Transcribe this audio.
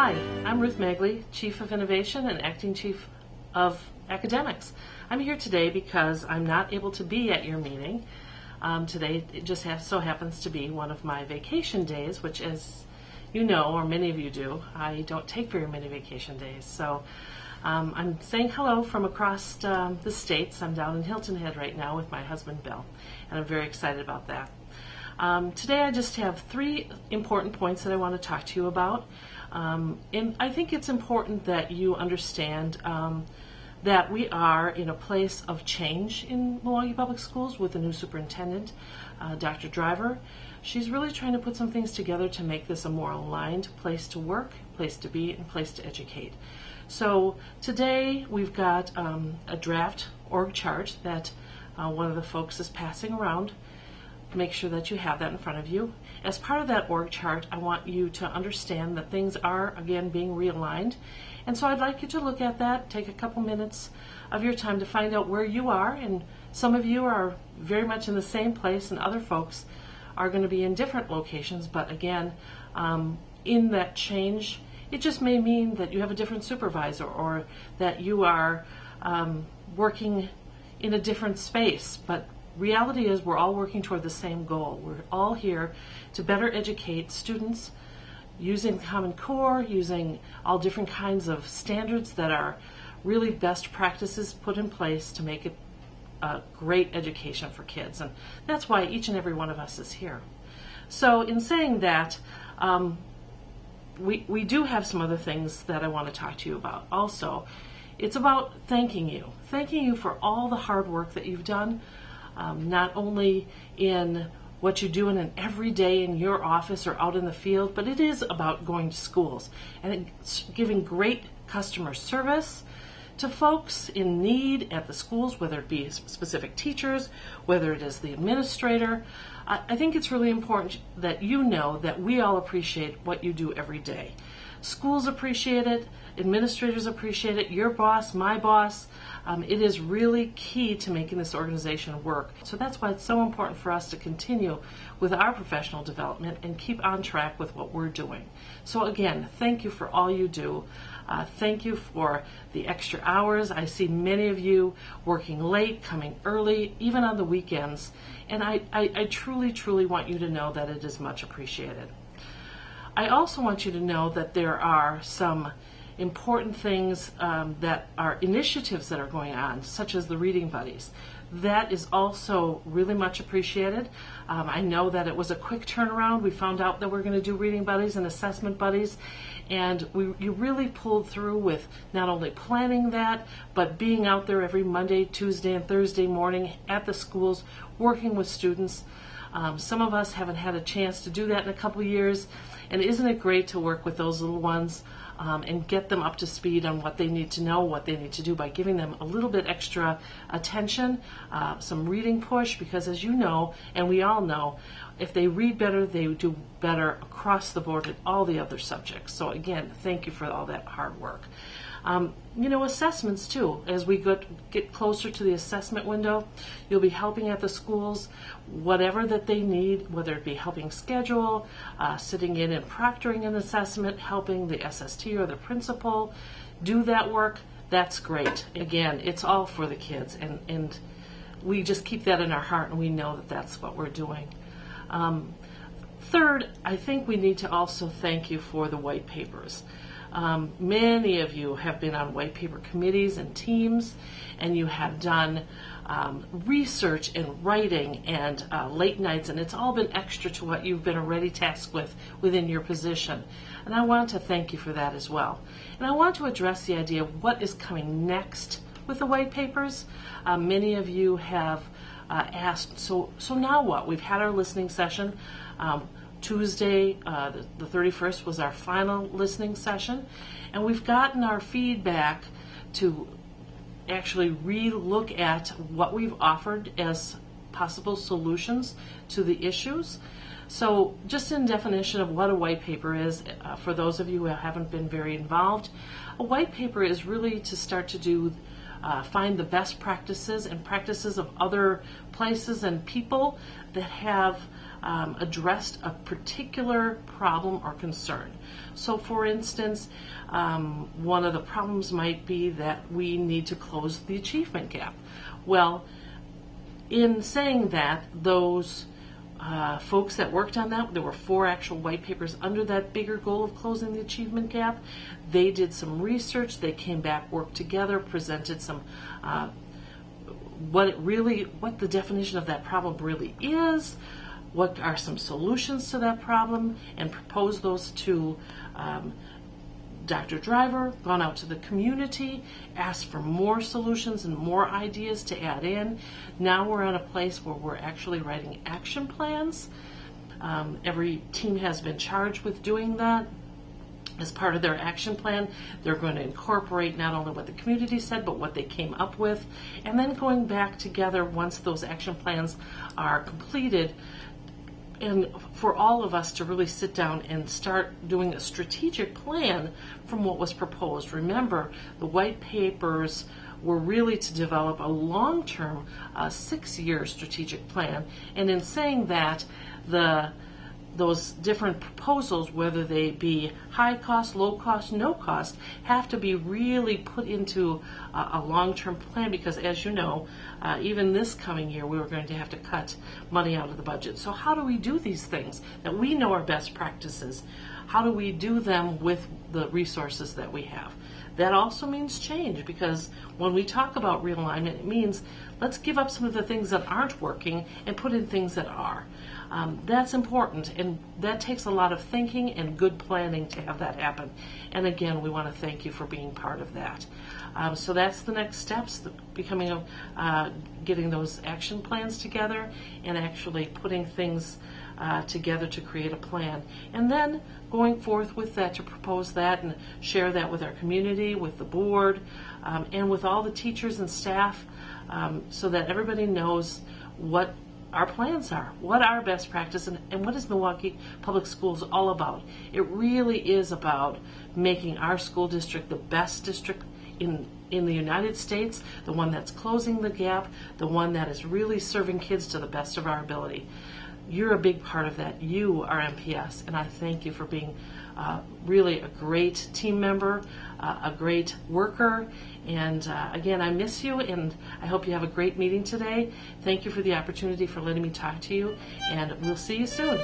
Hi, I'm Ruth Maegli, Chief of Innovation and Acting Chief of Academics. I'm here today because I'm not able to be at your meeting. Today it just so happens to be one of my vacation days, which, as you know, or many of you do, I don't take very many vacation days. So I'm saying hello from across the states. I'm down in Hilton Head right now with my husband Bill, and I'm very excited about that. Today I just have 3 important points that I want to talk to you about. And I think it's important that you understand that we are in a place of change in Milwaukee Public Schools with the new superintendent, Dr. Driver. She's really trying to put some things together to make this a more aligned place to work, place to be, and place to educate. So today we've got a draft org chart that one of the folks is passing around. Make sure that you have that in front of you. As part of that org chart, I want you to understand that things are, again, being realigned. And so I'd like you to look at that, take a couple minutes of your time to find out where you are. And some of you are very much in the same place, and other folks are going to be in different locations. But again, in that change, it just may mean that you have a different supervisor, or that you are working in a different space. But reality is we're all working toward the same goal. We're all here to better educate students using Common Core, using all different kinds of standards that are really best practices put in place to make it a great education for kids. And that's why each and every one of us is here. So in saying that, we do have some other things that I want to talk to you about. Also, it's about thanking you for all the hard work that you've done. Not only in what you do in an everyday in your office or out in the field, but it is about going to schools and giving great customer service to folks in need at the schools, whether it be specific teachers, whether it is the administrator. I think it's really important that you know that we all appreciate what you do every day. Schools appreciate it, administrators appreciate it, your boss, my boss. It is really key to making this organization work. So that's why it's so important for us to continue with our professional development and keep on track with what we're doing. So again, thank you for all you do. Thank you for the extra hours. I see many of you working late, coming early, even on the weekends. And I truly, truly want you to know that it is much appreciated. I also want you to know that there are some important things that are initiatives that are going on, such as the Reading Buddies. That is also really much appreciated. I know that it was a quick turnaround. We found out that we're going to do Reading Buddies and Assessment Buddies, and you really pulled through with not only planning that, but being out there every Monday, Tuesday, and Thursday morning at the schools, working with students. Some of us haven't had a chance to do that in a couple of years, and isn't it great to work with those little ones and get them up to speed on what they need to know, what they need to do, by giving them a little bit extra attention, some reading push, because as you know, and we all know, if they read better, they do better across the board in all the other subjects. So again, thank you for all that hard work. Assessments too. As we get closer to the assessment window, you'll be helping at the schools, whatever that they need, whether it be helping schedule, sitting in and proctoring an assessment, helping the SST or the principal do that work. That's great. Again, it's all for the kids, and we just keep that in our heart, and we know that that's what we're doing. Third, I think we need to also thank you for the white papers. Many of you have been on white paper committees and teams, and you have done research and writing and late nights, and it's all been extra to what you've been already tasked with within your position. And I want to thank you for that as well. And I want to address the idea of what is coming next with the white papers. Many of you have asked, so now what? We've had our listening session. Tuesday, the 31st, was our final listening session, and we've gotten our feedback to actually re-look at what we've offered as possible solutions to the issues. So just in definition of what a white paper is, for those of you who haven't been very involved, a white paper is really to start to do find the best practices and practices of other places and people that have addressed a particular problem or concern. So for instance, one of the problems might be that we need to close the achievement gap. Well, in saying that, those folks that worked on that, there were 4 actual white papers under that bigger goal of closing the achievement gap. They did some research, they came back, worked together, presented some what the definition of that problem really is, what are some solutions to that problem, and proposed those to Dr. Driver, gone out to the community, asked for more solutions and more ideas to add in. Now we're at a place where we're actually writing action plans. Every team has been charged with doing that. As part of their action plan, they're going to incorporate not only what the community said, but what they came up with, and then going back together once those action plans are completed, and for all of us to really sit down and start doing a strategic plan from what was proposed. Remember, the white papers were really to develop a long-term 6-year strategic plan, and in saying that, those different proposals, whether they be high cost, low cost, no cost, have to be really put into a long-term plan, because as you know, even this coming year we were going to have to cut money out of the budget. So how do we do these things that we know are best practices? How do we do them with the resources that we have? That also means change, because when we talk about realignment, it means let's give up some of the things that aren't working and put in things that are. That's important, and that takes a lot of thinking and good planning to have that happen. And again, we want to thank you for being part of that. So that's the next steps, getting those action plans together and actually putting things together to create a plan. And then going forth with that to propose that and share that with our community, with the board, and with all the teachers and staff, so that everybody knows what our plans are, what our best practice, and what is Milwaukee Public Schools all about. It really is about making our school district the best district in the United States, the one that's closing the gap, the one that is really serving kids to the best of our ability. You're a big part of that. You are MPS, and I thank you for being really a great team member, a great worker, and again, I miss you, and I hope you have a great meeting today. Thank you for the opportunity for letting me talk to you, and we'll see you soon.